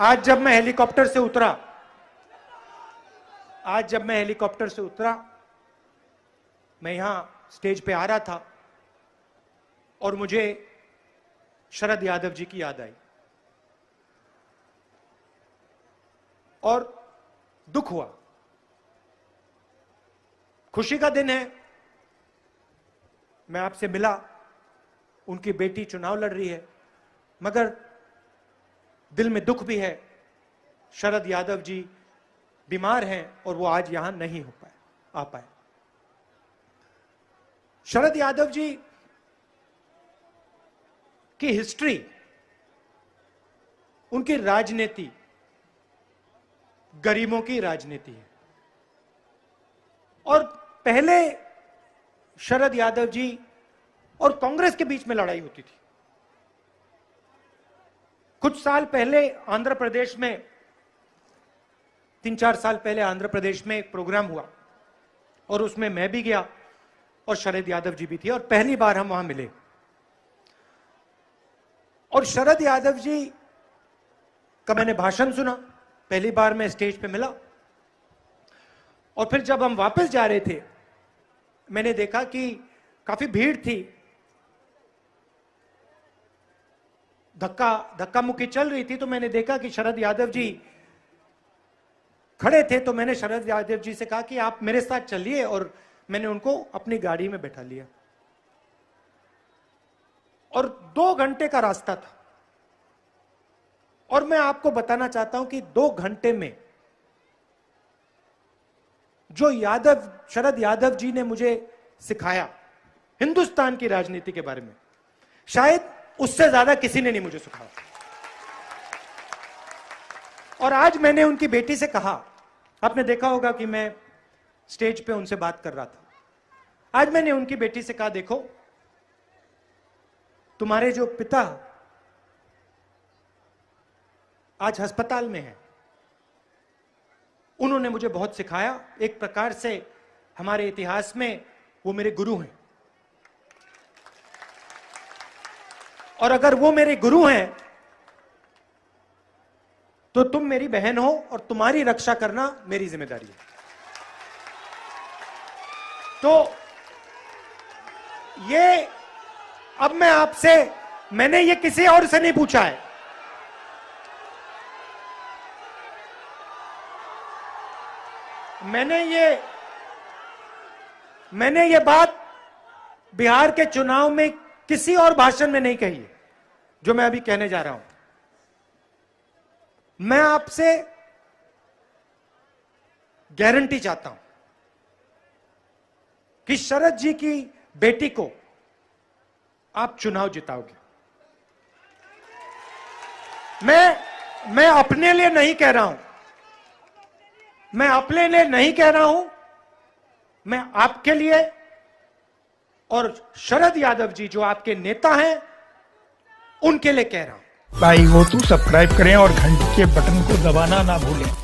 आज जब मैं हेलीकॉप्टर से उतरा, मैं यहां स्टेज पे आ रहा था और मुझे शरद यादव जी की याद आई और दुख हुआ। खुशी का दिन है, मैं आपसे मिला, उनकी बेटी चुनाव लड़ रही है, मगर दिल में दुख भी है। शरद यादव जी बीमार हैं और वो आज यहां नहीं आ पाए। शरद यादव जी की हिस्ट्री, उनकी राजनीति गरीबों की राजनीति है। और पहले शरद यादव जी और कांग्रेस के बीच में लड़ाई होती थी। कुछ साल पहले आंध्र प्रदेश में, 3-4 साल पहले आंध्र प्रदेश में एक प्रोग्राम हुआ और उसमें मैं भी गया और शरद यादव जी भी थी और पहली बार हम वहां मिले। और शरद यादव जी का मैंने भाषण सुना, पहली बार मैं स्टेज पे मिला। और फिर जब हम वापस जा रहे थे, मैंने देखा कि काफी भीड़ थी, धक्का मुक्की चल रही थी। तो मैंने देखा कि शरद यादव जी खड़े थे, तो मैंने शरद यादव जी से कहा कि आप मेरे साथ चलिए, और मैंने उनको अपनी गाड़ी में बैठा लिया। और 2 घंटे का रास्ता था और मैं आपको बताना चाहता हूं कि 2 घंटे में जो शरद यादव जी ने मुझे सिखाया हिंदुस्तान की राजनीति के बारे में, शायद उससे ज्यादा किसी ने नहीं मुझे सिखाया। और आज मैंने उनकी बेटी से कहा, आपने देखा होगा कि मैं स्टेज पे उनसे बात कर रहा था। आज मैंने उनकी बेटी से कहा, देखो तुम्हारे जो पिता आज अस्पताल में हैं, उन्होंने मुझे बहुत सिखाया। एक प्रकार से हमारे इतिहास में वो मेरे गुरु हैं, और अगर वो मेरे गुरु हैं तो तुम मेरी बहन हो और तुम्हारी रक्षा करना मेरी जिम्मेदारी है। तो ये अब मैं आपसे, मैंने ये किसी और से नहीं पूछा है, मैंने ये बात बिहार के चुनाव में किसी और भाषण में नहीं कही है जो मैं अभी कहने जा रहा हूं। मैं आपसे गारंटी चाहता हूं कि शरद जी की बेटी को आप चुनाव जिताओगे। मैं अपने लिए नहीं कह रहा हूं, मैं आपके लिए और शरद यादव जी जो आपके नेता हैं उनके लिए कह रहा हूं। भाई वो तू सब्सक्राइब करें और घंटी के बटन को दबाना ना भूलें।